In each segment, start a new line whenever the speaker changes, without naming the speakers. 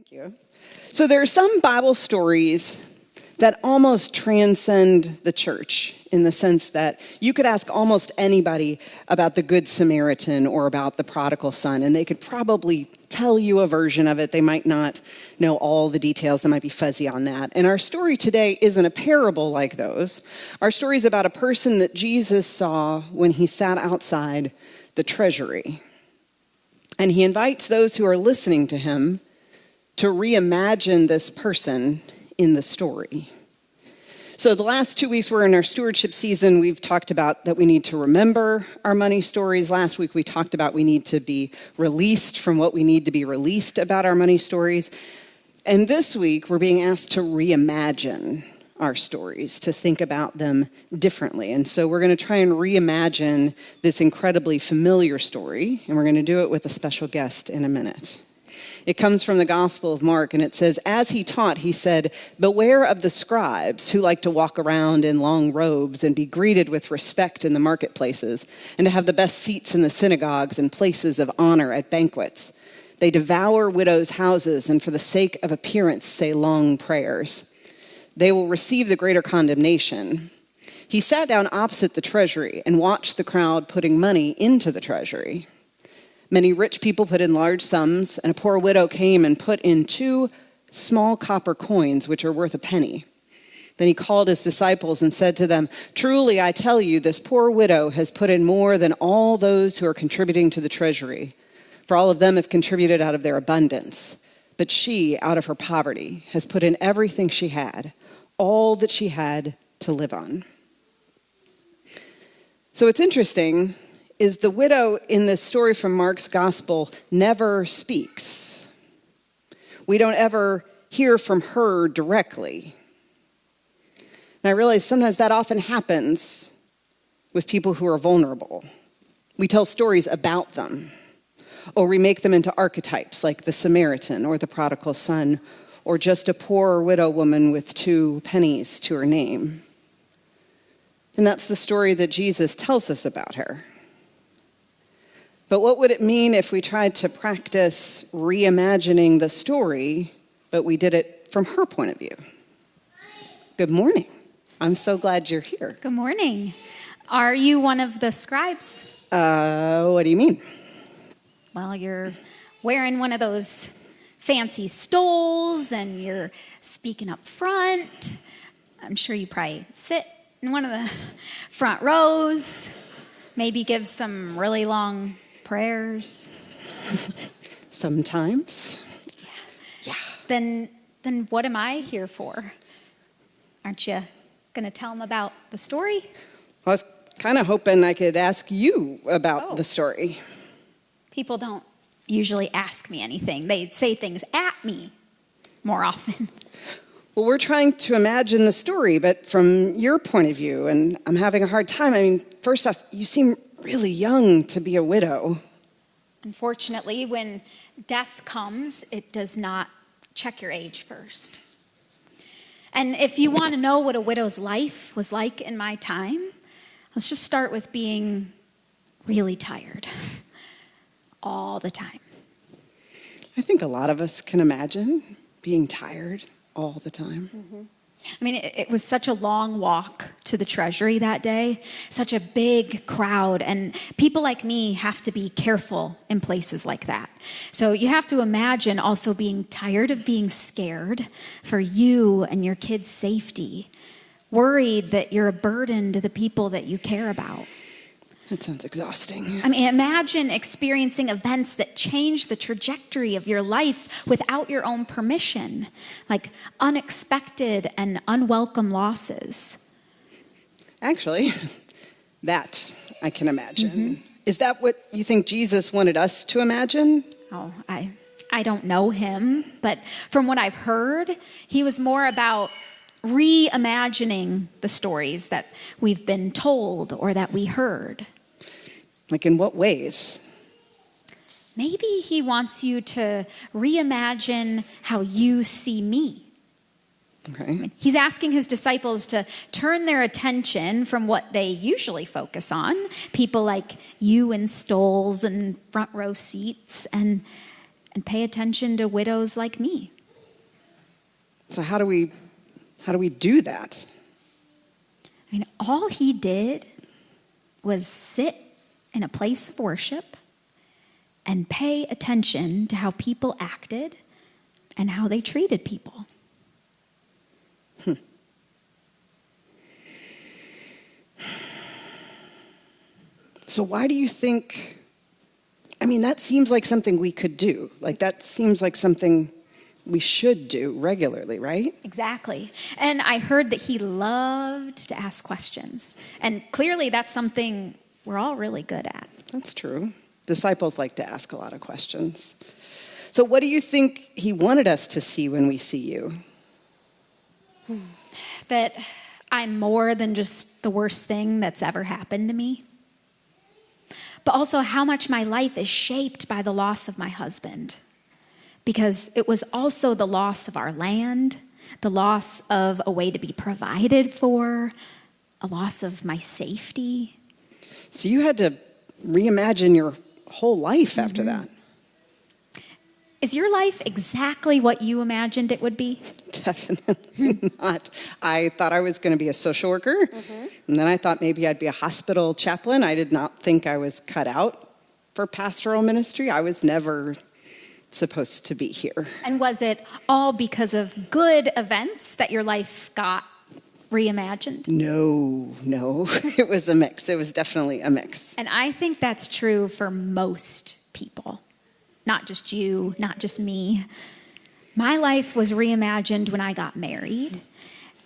Thank you. So there are some Bible stories that almost transcend the church in the sense that you could ask almost anybody about the Good Samaritan or about the prodigal son, and they could probably tell you a version of it. They might not know all the details. They might be fuzzy on that. And our story today isn't a parable like those. Our story is about a person that Jesus saw when he sat outside the treasury. And he invites those who are listening to him to reimagine this person in the story. So the last 2 weeks we're in our stewardship season. We've talked about that we need to remember our money stories. Last week we talked about we need to be released from what we need to be released about our money stories. And this week we're being asked to reimagine our stories, to think about them differently. And so we're going to try and reimagine this incredibly familiar story, and we're going to do it with a special guest in a minute. It comes from the Gospel of Mark, and it says, as he taught, he said, "Beware of the scribes who like to walk around in long robes and be greeted with respect in the marketplaces, and to have the best seats in the synagogues and places of honor at banquets. They devour widows' houses, and for the sake of appearance say long prayers. They will receive the greater condemnation." He sat down opposite the treasury and watched the crowd putting money into the treasury. Many rich people put in large sums, and a poor widow came and put in 2 small copper coins, which are worth a penny. Then he called his disciples and said to them, "Truly, I tell you, this poor widow has put in more than all those who are contributing to the treasury. For all of them have contributed out of their abundance. But she, out of her poverty, has put in everything she had, all that she had to live on." So it's interesting is the widow in this story from Mark's gospel never speaks. We don't ever hear from her directly. And I realize sometimes that often happens with people who are vulnerable. We tell stories about them, or we make them into archetypes like the Samaritan or the prodigal son, or just a poor widow woman with 2 pennies to her name. And that's the story that Jesus tells us about her. But what would it mean if we tried to practice reimagining the story, but we did it from her point of view? Good morning. I'm so glad you're here.
Good morning. Are you one of the scribes?
What do you mean?
Well, you're wearing one of those fancy stoles and you're speaking up front. I'm sure you probably sit in one of the front rows, maybe give some really long prayers.
Sometimes. Yeah.
Then what am I here for? Aren't you going to tell them about the story?
I was kind of hoping I could ask you about the story.
People don't usually ask me anything. They say things at me more often.
Well, we're trying to imagine the story, but from your point of view, and I'm having a hard time. I mean, first off, you seem really young to be a widow.
Unfortunately, when death comes, it does not check your age first. And if you want to know what a widow's life was like in my time, let's just start with being really tired all the time.
I think a lot of us can imagine being tired all the time.
Mm-hmm. I mean, it was such a long walk to the treasury that day, such a big crowd, and people like me have to be careful in places like that. So you have to imagine also being tired of being scared for you and your kids' safety, worried that you're a burden to the people that you care about.
That sounds exhausting.
I mean, imagine experiencing events that change the trajectory of your life without your own permission, like unexpected and unwelcome losses.
Actually, that I can imagine.
Mm-hmm.
Is that what you think Jesus wanted us to imagine?
Oh, I don't know him, but from what I've heard, he was more about reimagining the stories that we've been told or that we heard.
Like in what ways?
Maybe he wants you to reimagine how you see me.
Okay.
He's asking his disciples to turn their attention from what they usually focus on, people like you in stoles and front row seats, and and pay attention to widows like me.
So how do we do that?
I mean, all he did was sit in a place of worship and pay attention to how people acted and how they treated people.
So why do you think, that seems like something we could do. Like that seems like something we should do regularly, right?
Exactly. And I heard that he loved to ask questions. And clearly that's something we're all really good at.
That's true. Disciples like to ask a lot of questions. So what do you think he wanted us to see when we see you?
That I'm more than just the worst thing that's ever happened to me. But also how much my life is shaped by the loss of my husband. Because it was also the loss of our land, the loss of a way to be provided for, a loss of my safety.
So you had to reimagine your whole life after that.
Is your life exactly what you imagined it would be?
Definitely not. I thought I was going to be a social worker, and then I thought maybe I'd be a hospital chaplain. I did not think I was cut out for pastoral ministry. I was never supposed to be here.
And was it all because of good events that your life got reimagined?
No. It was a mix. It was definitely a mix.
And I think that's true for most people. Not just you, not just me. My life was reimagined when I got married,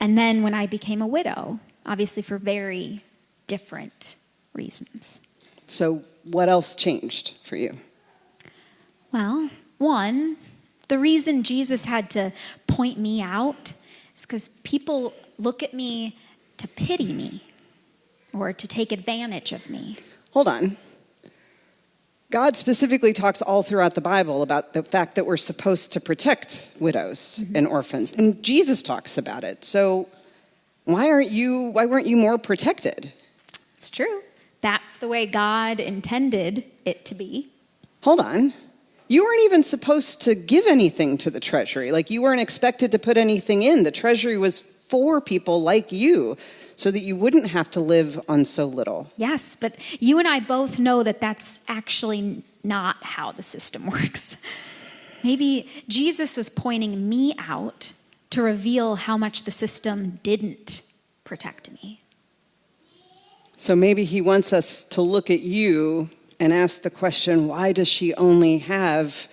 and then when I became a widow, obviously for very different reasons.
So what else changed for you?
Well, one, the reason Jesus had to point me out is because people look at me to pity me or to take advantage of me.
Hold on. God specifically talks all throughout the Bible about the fact that we're supposed to protect widows and orphans. And Jesus talks about it. So why weren't you more protected?
It's true. That's the way God intended it to be.
Hold on. You weren't even supposed to give anything to the treasury. Like you weren't expected to put anything in. The treasury was for people like you so that you wouldn't have to live on so little.
Yes, but you and I both know that that's actually not how the system works. Maybe Jesus was pointing me out to reveal how much the system didn't protect me.
So maybe he wants us to look at you and ask the question, why does she only have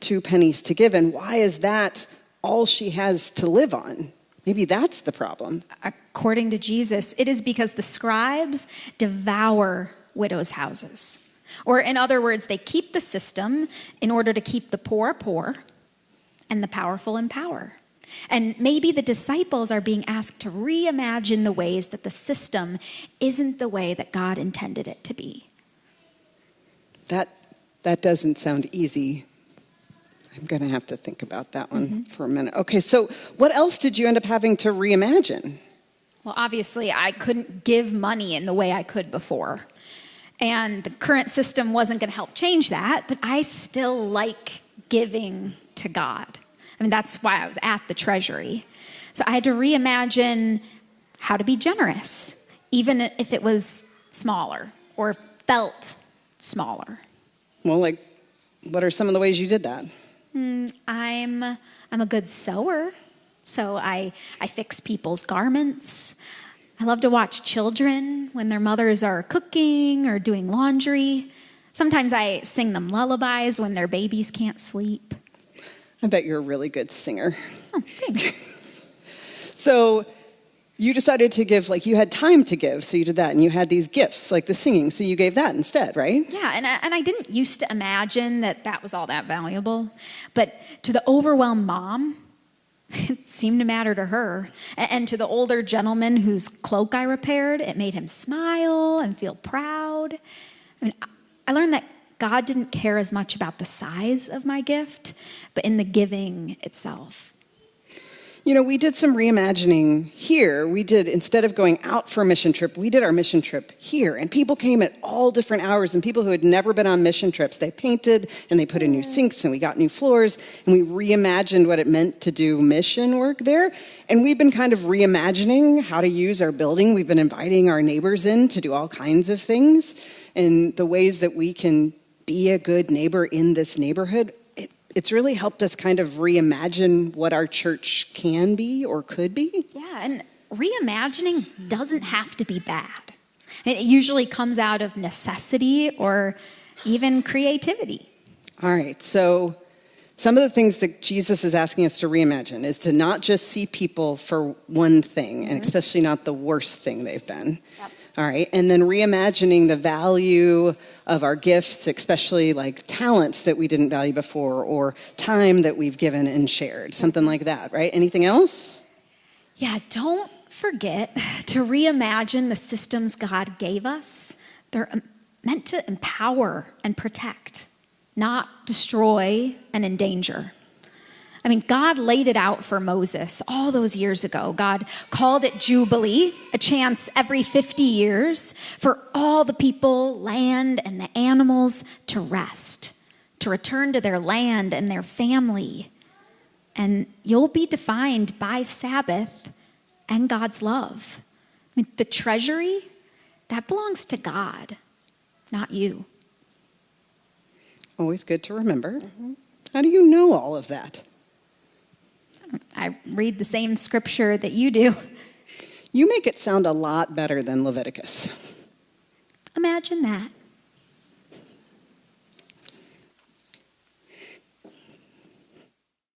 2 pennies to give? And why is that all she has to live on? Maybe that's the problem.
According to Jesus, it is because the scribes devour widows' houses. Or in other words, they keep the system in order to keep the poor poor and the powerful in power. And maybe the disciples are being asked to reimagine the ways that the system isn't the way that God intended it to be.
That doesn't sound easy. I'm going to have to think about that one for a minute. Okay, so what else did you end up having to reimagine?
Well, obviously, I couldn't give money in the way I could before. And the current system wasn't going to help change that, but I still like giving to God. I mean, that's why I was at the treasury. So I had to reimagine how to be generous, even if it was smaller or felt smaller.
Well, like, what are some of the ways you did that?
I'm a good sewer, so I fix people's garments. I love to watch children when their mothers are cooking or doing laundry. Sometimes I sing them lullabies when their babies can't sleep.
I bet you're a really good singer.
Oh, thanks.
So you decided to give, like you had time to give, so you did that. And you had these gifts, like the singing, so you gave that instead, right?
Yeah, and I didn't used to imagine that was all that valuable. But to the overwhelmed mom, it seemed to matter to her. And to the older gentleman whose cloak I repaired, it made him smile and feel proud. I mean, I learned that God didn't care as much about the size of my gift, but in the giving itself.
We did some reimagining here. Instead of going out for a mission trip, we did our mission trip here. And people came at all different hours, and people who had never been on mission trips, they painted and they put in new sinks and we got new floors and we reimagined what it meant to do mission work there. And we've been kind of reimagining how to use our building. We've been inviting our neighbors in to do all kinds of things and the ways that we can be a good neighbor in this neighborhood. It's really helped us kind of reimagine what our church can be or could be.
Yeah, and reimagining doesn't have to be bad. It usually comes out of necessity or even creativity.
All right, so some of the things that Jesus is asking us to reimagine is to not just see people for one thing, and especially not the worst thing they've been. Yep. All right, and then reimagining the value of our gifts, especially like talents that we didn't value before or time that we've given and shared, something like that, right? Anything else?
Yeah, don't forget to reimagine the systems God gave us. They're meant to empower and protect, not destroy and endanger. I mean, God laid it out for Moses all those years ago. God called it Jubilee, a chance every 50 years for all the people, land, and the animals to rest, to return to their land and their family. And you'll be defined by Sabbath and God's love. I mean, the treasury, that belongs to God, not you.
Always good to remember. How do you know all of that?
I read the same scripture that you do.
You make it sound a lot better than Leviticus.
Imagine that.